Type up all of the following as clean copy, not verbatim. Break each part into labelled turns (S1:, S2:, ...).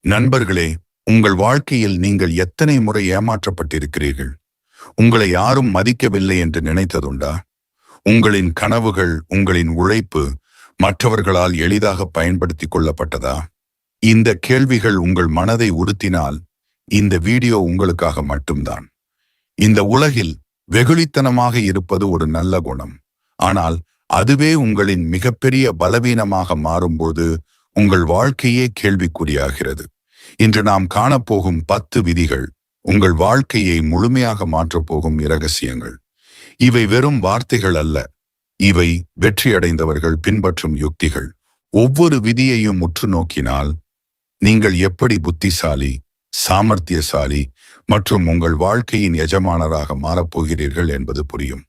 S1: நண்பர்களே, உங்கள் வாழ்க்கையில் நீங்கள் எத்தனை முறை ஏமாற்றப்பட்டிருக்கிறீர்கள்? உங்களை யாரும் மதிக்கவில்லை என்று நினைத்ததுண்டா? உங்களின் கனவுகள், உங்களின் உழைப்பு மற்றவர்களால் எளிதாக பயன்படுத்திக் கொள்ளப்பட்டதா? இந்த கேள்விகள் உங்கள் மனதை உறுத்தினால் இந்த வீடியோ உங்களுக்காக மட்டும்தான். இந்த உலகில் வெகுளித்தனமாக இருப்பது ஒரு நல்ல குணம். ஆனால் அதுவே உங்களின் மிகப்பெரிய பலவீனமாக மாறும்போது உங்கள் வாழ்க்கையே கேள்விக்குறியாகிறது. இன்று நாம் காணப்போகும் 10 விதிகள் உங்கள் வாழ்க்கையை முழுமையாக மாற்றப்போகும் இரகசியங்கள். இவை வெறும் வார்த்தைகள் அல்ல, இவை வெற்றியடைந்தவர்கள் பின்பற்றும் யுக்திகள். ஒவ்வொரு விதியையும் உற்று நோக்கினால் நீங்கள் எப்படி புத்திசாலி, சாமர்த்தியசாலி மற்றும் உங்கள் வாழ்க்கையின் எஜமானராக மாறப்போகிறீர்கள் என்பது புரியும்.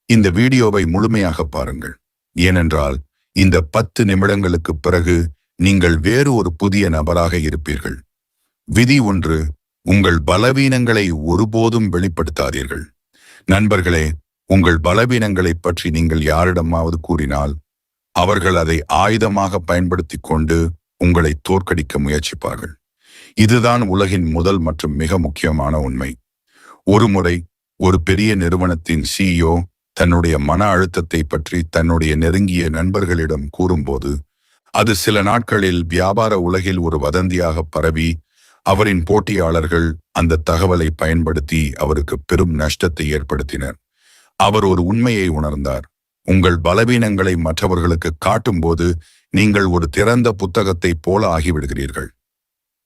S1: இந்த வீடியோவை முழுமையாக பாருங்கள், ஏனென்றால் இந்த 10 நிமிடங்களுக்கு பிறகு நீங்கள் வேறு ஒரு புதிய நபராக இருப்பீர்கள். விதி 1: உங்கள் பலவீனங்களை ஒருபோதும் வெளிப்படுத்தாதீர்கள். நண்பர்களே, உங்கள் பலவீனங்களை பற்றி நீங்கள் யாரிடமாவது கூறினால் அவர்கள் அதை ஆயுதமாக பயன்படுத்தி கொண்டு உங்களை தோற்கடிக்க முயற்சிப்பார்கள். இதுதான் உலகின் முதல் மற்றும் மிக முக்கியமான உண்மை. ஒருமுறை ஒரு பெரிய நிறுவனத்தின் CEO தன்னுடைய மன அழுத்தத்தை பற்றி தன்னுடைய நெருங்கிய நண்பர்களிடம் கூறும்போது அது சில நாட்களில் வியாபார உலகில் ஒரு வதந்தியாக பரவி அவரின் போட்டியாளர்கள் அந்த தகவலை பயன்படுத்தி அவருக்கு பெரும் நஷ்டத்தை ஏற்படுத்தினர். அவர் ஒரு உண்மையை உணர்ந்தார். உங்கள் பலவீனங்களை மற்றவர்களுக்கு காட்டும்போது நீங்கள் ஒரு திறந்த புத்தகத்தை போல ஆகிவிடுகிறீர்கள்.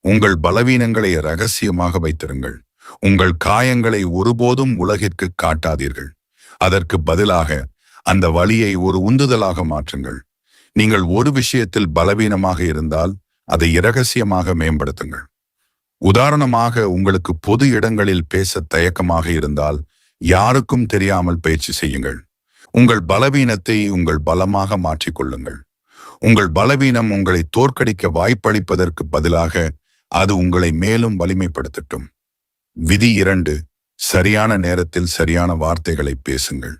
S1: உங்கள் பலவீனங்களை ரகசியமாக வைத்திருங்கள். உங்கள் காயங்களை ஒருபோதும் உலகிற்கு காட்டாதீர்கள். அதற்கு பதிலாக அந்த வலியை ஒரு உந்துதலாக மாற்றுங்கள். நீங்கள் ஒரு விஷயத்தில் பலவீனமாக இருந்தால் அதை இரகசியமாக மேம்படுத்துங்கள். உதாரணமாக, உங்களுக்கு பொது இடங்களில் பேச தயக்கமாக இருந்தால் யாருக்கும் தெரியாமல் பயிற்சி செய்யுங்கள். உங்கள் பலவீனத்தை உங்கள் பலமாக மாற்றிக்கொள்ளுங்கள். உங்கள் பலவீனம் உங்களை தோற்கடிக்க வாய்ப்பளிப்பதற்கு பதிலாக அது உங்களை மேலும் வலிமைப்படுத்தட்டும். விதி 2: சரியான நேரத்தில் சரியான வார்த்தைகளை பேசுங்கள்.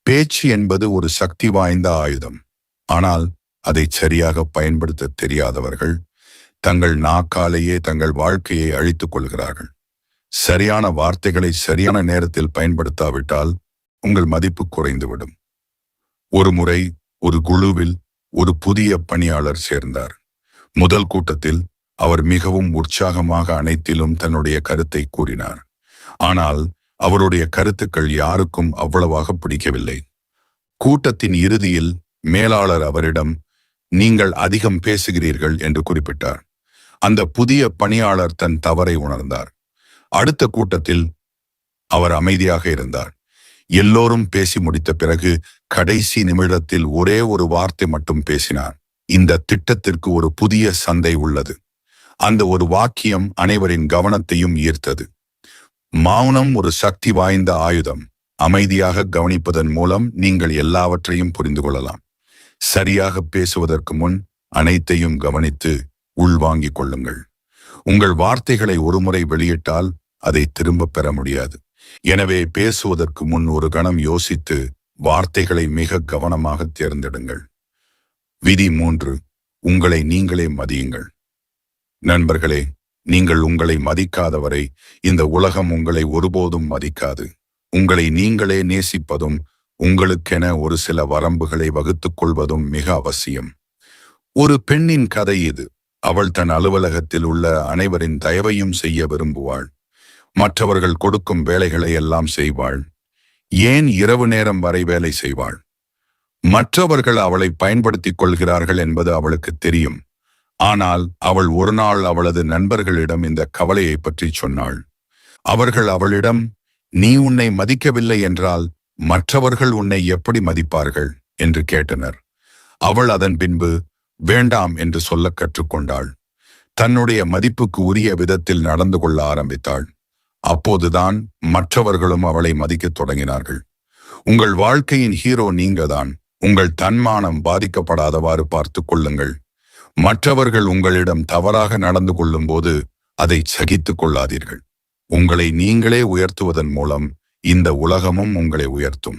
S1: பேச்சு என்பது ஒரு சக்தி வாய்ந்த ஆயுதம். ஆனால் அதை சரியாக பயன்படுத்த தெரியாதவர்கள் தங்கள் நாக்காலேயே தங்கள் வாழ்க்கையை அழித்துக் கொள்கிறார்கள். சரியான வார்த்தைகளை சரியான நேரத்தில் பயன்படுத்தாவிட்டால் உங்கள் மதிப்பு குறைந்துவிடும். ஒரு முறை ஒரு குழுவில் ஒரு புதிய பணியாளர் சேர்ந்தார். முதல் கூட்டத்தில் அவர் மிகவும் உற்சாகமாக அனைத்திலும் தன்னுடைய கருத்தை கூறினார். ஆனால் அவருடைய கருத்துக்கள் யாருக்கும் அவ்வளவாக பிடிக்கவில்லை. கூட்டத்தின் இறுதியில் மேலாளர் அவரிடம், நீங்கள் அதிகம் பேசுகிறீர்கள் என்று குறிப்பிட்டார். அந்த புதிய பணியாளர் தன் தவறை உணர்ந்தார். அடுத்த கூட்டத்தில் அவர் அமைதியாக இருந்தார். எல்லோரும் பேசி முடித்த பிறகு கடைசி நிமிடத்தில் ஒரே ஒரு வார்த்தை மட்டும் பேசினார்: இந்த திட்டத்திற்கு ஒரு புதிய சந்தை உள்ளது. அந்த ஒரு வாக்கியம் அனைவரின் கவனத்தையும் ஈர்த்தது. மௌனம் ஒரு சக்தி வாய்ந்த ஆயுதம். அமைதியாக கவனிப்பதன் மூலம் நீங்கள் எல்லாவற்றையும் புரிந்து கொள்ளலாம். சரியாக பேசுவதற்கு முன் அனைத்தையும் கவனித்து உள்வாங்கிக் கொள்ளுங்கள். உங்கள் வார்த்தைகளை ஒருமுறை வெளியிட்டால் அதை திரும்ப பெற முடியாது. எனவே பேசுவதற்கு முன் ஒரு கணம் யோசித்து வார்த்தைகளை மிக கவனமாக தேர்ந்தெடுங்கள். விதி 3: உங்களை நீங்களே மதியுங்கள். நண்பர்களே, நீங்கள் உங்களை மதிக்காதவரை இந்த உலகம் உங்களை ஒருபோதும் மதிக்காது. உங்களை நீங்களே நேசிப்பதும் உங்களுக்கென ஒரு சில வரம்புகளை வகுத்துக் கொள்வதும் மிக அவசியம். ஒரு பெண்ணின் கதை இது. அவள் தன் அலுவலகத்தில் உள்ள அனைவரின் தயவையும் செய்ய விரும்புவாள். மற்றவர்கள் கொடுக்கும் வேலைகளை எல்லாம் செய்வாள். ஏன் இரவு நேரம் வரை வேலை செய்வாள்? மற்றவர்கள் அவளை பயன்படுத்திக் கொள்கிறார்கள் என்பது அவளுக்கு தெரியும். ஆனால் அவள் ஒரு நாள் அவளது நண்பர்களிடம் இந்த கவலையை பற்றி சொன்னாள். அவர்கள் அவளிடம், நீ உன்னை மதிக்கவில்லை என்றால் மற்றவர்கள் உன்னை எப்படி மதிப்பார்கள் என்று கேட்டனர். அவள் அதன் பின்பு வேண்டாம் என்று சொல்ல கற்றுக்கொண்டாள். தன்னுடைய மதிப்புக்கு உரிய விதத்தில் நடந்து கொள்ள ஆரம்பித்தாள். அப்போதுதான் மற்றவர்களும் அவளை மதிக்கத் தொடங்கினார்கள். உங்கள் வாழ்க்கையின் ஹீரோ நீங்கள்தான். உங்கள் தன்மானம் பாதிக்கப்படாதவாறு பார்த்து கொள்ளுங்கள். மற்றவர்கள் உங்களிடம் தவறாக நடந்து கொள்ளும் போது அதை சகித்துக் கொள்ளாதீர்கள். உங்களை நீங்களே உயர்த்துவதன் மூலம் இந்த உலகமும் உங்களை உயர்த்தும்.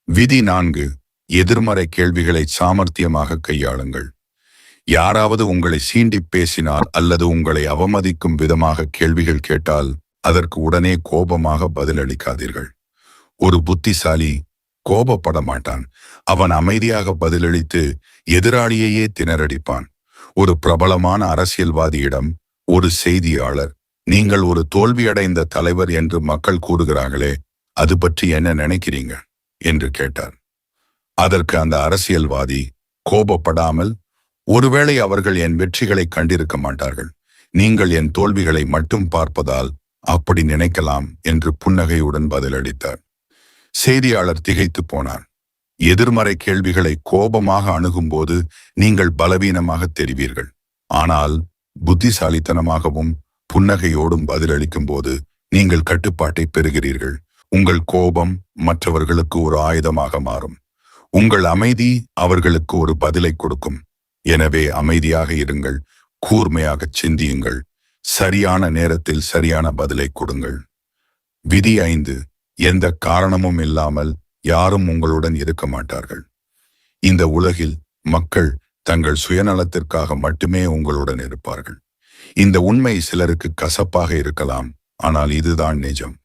S1: விதி 4: எதிர்மறை கேள்விகளை சாமர்த்தியமாக கையாளுங்கள். யாராவது உங்களை சீண்டி பேசினால் அல்லது உங்களை அவமதிக்கும் விதமாக கேள்விகள் கேட்டால் அதற்கு உடனே கோபமாக பதிலளிக்காதீர்கள். ஒரு புத்திசாலி கோபப்பட மாட்டான். அவன் அமைதியாக பதிலளித்து எதிராளியையே திணறடிப்பான். ஒரு பிரபலமான அரசியல்வாதியிடம் ஒரு செய்தியாளர், நீங்கள் ஒரு தோல்வியடைந்த தலைவர் என்று மக்கள் கூறுகிறார்களே, அது பற்றி என்ன நினைக்கிறீங்க என்று கேட்டார். அதற்கு அந்த அரசியல்வாதி கோபப்படாமல், ஒருவேளை அவர்கள் என் வெற்றிகளை கண்டிருக்க மாட்டார்கள், நீங்கள் என் தோல்விகளை மட்டும் பார்ப்பதால் அப்படி நினைக்கலாம் என்று புன்னகையுடன் பதிலளித்தார். செய்தியாளர் திகைத்து போனார். எதிர்மறை கேள்விகளை கோபமாக அணுகும்போது நீங்கள் பலவீனமாக தெரிவீர்கள். ஆனால் புத்திசாலித்தனமாகவும் புன்னகையோடும் பதிலளிக்கும் போது நீங்கள் கட்டுப்பாட்டை பெறுகிறீர்கள். உங்கள் கோபம் மற்றவர்களுக்கு ஒரு ஆயுதமாக மாறும். உங்கள் அமைதி அவர்களுக்கு ஒரு பதிலை கொடுக்கும். எனவே அமைதியாக இருங்கள், கூர்மையாக சிந்தியுங்கள், சரியான நேரத்தில் சரியான பதிலை கொடுங்கள். விதி 5. எந்த காரணமும் இல்லாமல் யாரும் உங்களுடன் இருக்க மாட்டார்கள். இந்த உலகில் மக்கள் தங்கள் சுயநலத்திற்காக மட்டுமே உங்களுடன் இருப்பார்கள். இந்த உண்மை சிலருக்கு கசப்பாக இருக்கலாம், ஆனால் இதுதான் நிஜம்.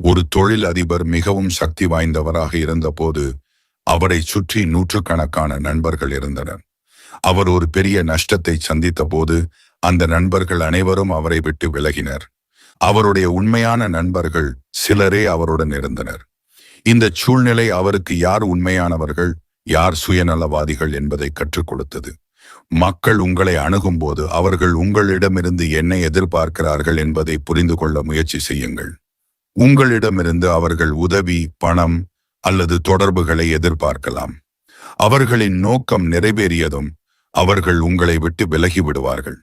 S1: ஒரு தொழில் அதிபர் மிகவும் சக்தி வாய்ந்தவராக இருந்தபோது அவரை சுற்றி நூற்றுக்கணக்கான நண்பர்கள் இருந்தனர். அவர் ஒரு பெரிய நஷ்டத்தை சந்தித்த போது அந்த நண்பர்கள் அனைவரும் அவரை விட்டு விலகினர். அவருடைய உண்மையான நண்பர்கள் சிலரே அவருடன் இருந்தனர். இந்த சூழ்நிலை அவருக்கு யார் உண்மையானவர்கள், யார் சுயநலவாதிகள் என்பதை கற்றுக் கொடுத்தது. மக்கள் உங்களை அணுகும்போது அவர்கள் உங்களிடமிருந்து என்ன எதிர்பார்க்கிறார்கள் என்பதை புரிந்து கொள்ள முயற்சி செய்யுங்கள். உங்களிடமிருந்து அவர்கள் உதவி, பணம் அல்லது தொடர்புகளை எதிர்பார்க்கலாம். அவர்களின் நோக்கம் நிறைவேறியதும் அவர்கள் உங்களை விட்டு விலகி விடுவார்கள்.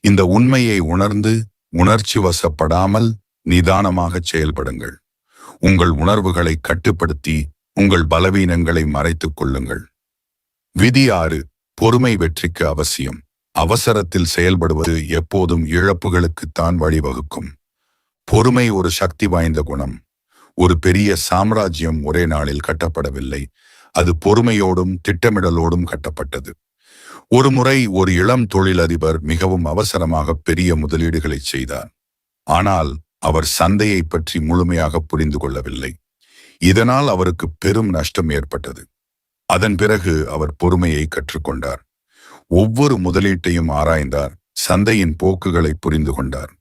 S1: இந்த உண்மையை உணர்ந்து உணர்ச்சி வசப்படாமல் நிதானமாக செயல்படுங்கள். உங்கள் உணர்வுகளை கட்டுப்படுத்தி உங்கள் பலவீனங்களை மறைத்துக் கொள்ளுங்கள். விதி 6. பொறுமை வெற்றிக்கு அவசியம். அவசரத்தில் செயல்படுவது எப்போதும் இழப்புகளுக்குத்தான் வழிவகுக்கும். பொறுமை ஒரு சக்தி வாய்ந்த குணம். ஒரு பெரிய சாம்ராஜ்யம் ஒரே நாளில் கட்டப்படவில்லை. அது பொறுமையோடும் திட்டமிடலோடும் கட்டப்பட்டது. ஒரு முறை ஒரு இளம் தொழிலதிபர் மிகவும் அவசரமாக பெரிய முதலீடுகளை செய்தார். ஆனால் அவர் சந்தையை பற்றி முழுமையாக புரிந்து கொள்ளவில்லை. இதனால் அவருக்கு பெரும் நஷ்டம் ஏற்பட்டது. அதன் பிறகு அவர் பொறுமையை கற்றுக்கொண்டார். ஒவ்வொரு முதலீட்டையும் ஆராய்ந்தார். சந்தையின் போக்குகளை புரிந்து கொண்டார்.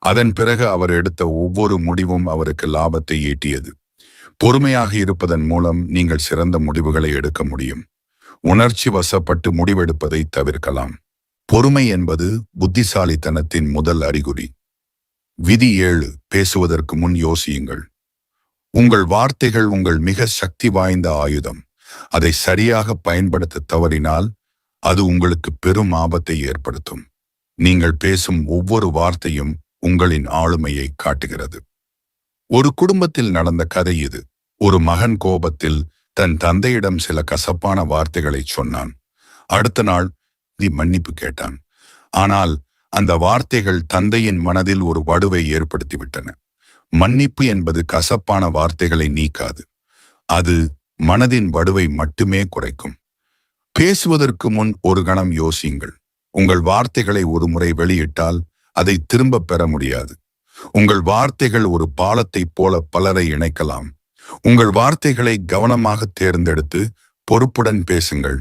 S1: அதன் பிறகு அவர் எடுத்த ஒவ்வொரு முடிவும் அவருக்கு லாபத்தை ஈட்டியது. பொறுமையாக இருப்பதன் மூலம் நீங்கள் சிறந்த முடிவுகளை எடுக்க முடியும். உணர்ச்சி வசப்பட்டு முடிவெடுப்பதை தவிர்க்கலாம். பொறுமை என்பது புத்திசாலித்தனத்தின் முதல் அறிகுறி. விதி 7. பேசுவதற்கு முன் யோசியுங்கள். உங்கள் வார்த்தைகள் உங்கள் மிக சக்தி வாய்ந்த ஆயுதம். அதை சரியாக பயன்படுத்த தவறினால் அது உங்களுக்கு பெரும் ஆபத்தை ஏற்படுத்தும். நீங்கள் பேசும் ஒவ்வொரு வார்த்தையும் உங்களின் ஆளுமையை காட்டுகிறது. ஒரு குடும்பத்தில் நடந்த கதை இது. ஒரு மகன் கோபத்தில் தன் தந்தையிடம் சில கசப்பான வார்த்தைகளை சொன்னான். அடுத்த நாள் மன்னிப்பு கேட்டான். ஆனால் அந்த வார்த்தைகள் தந்தையின் மனதில் ஒரு வடுவை ஏற்படுத்திவிட்டன. மன்னிப்பு என்பது கசப்பான வார்த்தைகளை நீக்காது. அது மனதின் வடுவை மட்டுமே குறைக்கும். பேசுவதற்கு முன் ஒரு கணம் யோசியுங்கள். உங்கள் வார்த்தைகளை ஒரு முறை வெளியிட்டால் அதை திரும்ப பெற முடியாது. உங்கள் வார்த்தைகள் ஒரு பாலத்தைப் போல பலரை இணைக்கலாம். உங்கள் வார்த்தைகளை கவனமாக தேர்ந்தெடுத்து பொறுப்புடன் பேசுங்கள்.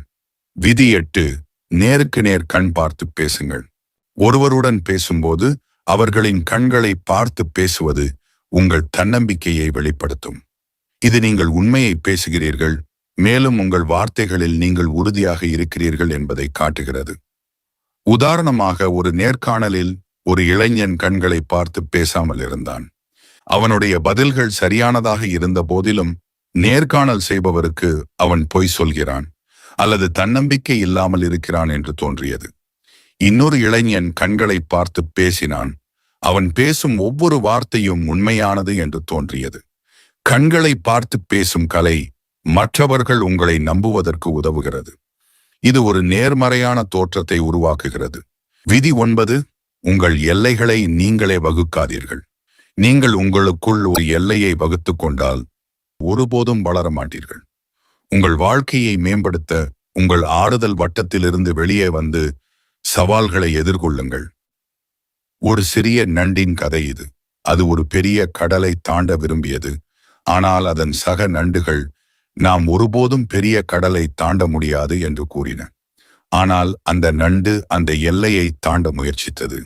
S1: விதி 8. நேருக்கு நேர் கண் பார்த்து பேசுங்கள். ஒருவருடன் பேசும்போது அவர்களின் கண்களை பார்த்து பேசுவது உங்கள் தன்னம்பிக்கையை வெளிப்படுத்தும். இது நீங்கள் உண்மையை பேசுகிறீர்கள், மேலும் உங்கள் வார்த்தைகளில் நீங்கள் உறுதியாக இருக்கிறீர்கள் என்பதை காட்டுகிறது. உதாரணமாக, ஒரு நேர்காணலில் ஒரு இளைஞன் கண்களை பார்த்து பேசாமல் இருந்தான். அவனுடைய பதில்கள் சரியானதாக இருந்த போதிலும் நேர்காணல் செய்பவருக்கு அவன் பொய் சொல்கிறான் அல்லது தன்னம்பிக்கை இல்லாமல் இருக்கிறான் என்று தோன்றியது. இன்னொரு இளைஞன் கண்களை பார்த்து பேசினான். அவன் பேசும் ஒவ்வொரு வார்த்தையும் உண்மையானது என்று தோன்றியது. கண்களை பார்த்து பேசும் கலை மற்றவர்கள் உங்களை நம்புவதற்கு உதவுகிறது. இது ஒரு நேர்மறையான தோற்றத்தை உருவாக்குகிறது. விதி 9. உங்கள் எல்லைகளை நீங்களே வகுக்காதீர்கள். நீங்கள் உங்களுக்குள் ஒரு எல்லையை வகுத்து கொண்டால் ஒருபோதும் வளர மாட்டீர்கள். உங்கள் வாழ்க்கையை மேம்படுத்த உங்கள் ஆறுதல் வட்டத்திலிருந்து வெளியே வந்து சவால்களை எதிர்கொள்ளுங்கள். ஒரு சிறிய நண்டின் கதை இது. அது ஒரு பெரிய கடலை தாண்ட விரும்பியது. ஆனால் அதன் சக நண்டுகள் நாம் ஒருபோதும் பெரிய கடலை தாண்ட முடியாது என்று கூறின. ஆனால் அந்த நண்டு அந்த எல்லையை தாண்ட முயற்சித்தது.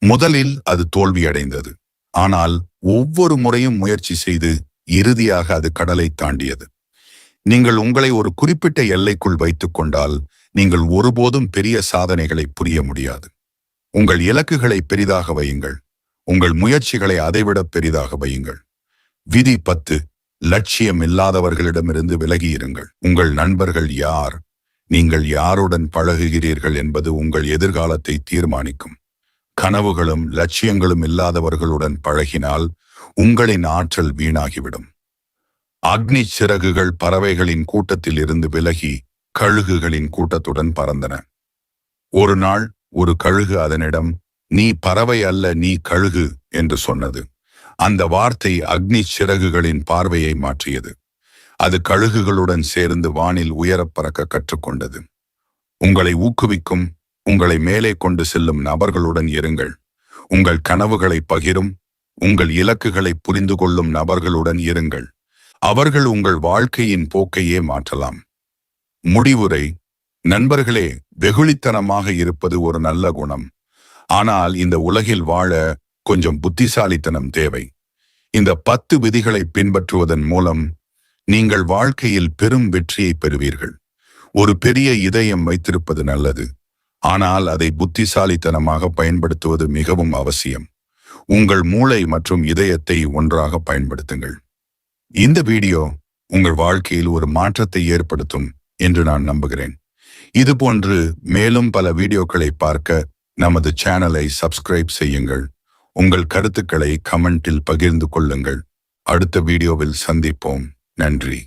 S1: முதலில் அது தோல்வியடைந்தது. ஆனால் ஒவ்வொரு முறையும் முயற்சி செய்து இறுதியாக அது கடலை தாண்டியது. நீங்கள் உங்களை ஒரு குறிப்பிட்ட எல்லைக்குள் வைத்துக் கொண்டால் நீங்கள் ஒருபோதும் பெரிய சாதனைகளை புரிய முடியாது. உங்கள் இலக்குகளை பெரிதாக வையுங்கள். உங்கள் முயற்சிகளை அதைவிட பெரிதாக வையுங்கள். விதி 10. லட்சியம் இல்லாதவர்களிடமிருந்து விலகியிருங்கள். உங்கள் நண்பர்கள் யார், நீங்கள் யாருடன் பழகுகிறீர்கள் என்பது உங்கள் எதிர்காலத்தை தீர்மானிக்கும். கனவுகளும் லட்சியங்களும் இல்லாதவர்களுடன் பழகினால் உங்களின் ஆற்றல் வீணாகிவிடும். அக்னி சிறகுகள் பறவைகளின் கூட்டத்தில் இருந்து விலகி கழுகுகளின் கூட்டத்துடன் பறந்தன. ஒரு நாள் ஒரு கழுகு அதனிடம், "நீ பறவை அல்ல, நீ கழுகு" என்று சொன்னது. அந்த வார்த்தை அக்னி சிறகுகளின் பார்வையை மாற்றியது. அது கழுகுகளுடன் சேர்ந்து வானில் உயரப் பறக்க கற்றுக்கொண்டது. உங்களை ஊக்குவிக்கும், உங்களை மேலே கொண்டு செல்லும் நபர்களுடன் இருங்கள். உங்கள் கனவுகளை பகிரும், உங்கள் இலக்குகளை புரிந்து கொள்ளும் நபர்களுடன் இருங்கள். அவர்கள் உங்கள் வாழ்க்கையின் போக்கையே மாற்றலாம். முடிவுரை: நண்பர்களே, வெகுளித்தனமாக இருப்பது ஒரு நல்ல குணம். ஆனால் இந்த உலகில் வாழ கொஞ்சம் புத்திசாலித்தனம் தேவை. இந்த 10 விதிகளை பின்பற்றுவதன் மூலம் நீங்கள் வாழ்க்கையில் பெரும் வெற்றியை பெறுவீர்கள். ஒரு பெரிய இதயம் வைத்திருப்பது நல்லது, ஆனால் அதை புத்திசாலித்தனமாக பயன்படுத்துவது மிகவும் அவசியம். உங்கள் மூளை மற்றும் இதயத்தை ஒன்றாக பயன்படுத்துங்கள். இந்த வீடியோ உங்கள் வாழ்க்கையில் ஒரு மாற்றத்தை ஏற்படுத்தும் என்று நான் நம்புகிறேன். இதுபோன்று மேலும் பல வீடியோக்களை பார்க்க நமது சேனலை சப்ஸ்கிரைப் செய்யுங்கள். உங்கள் கருத்துக்களை கமெண்டில் பகிர்ந்து கொள்ளுங்கள். அடுத்த வீடியோவில் சந்திப்போம். நன்றி.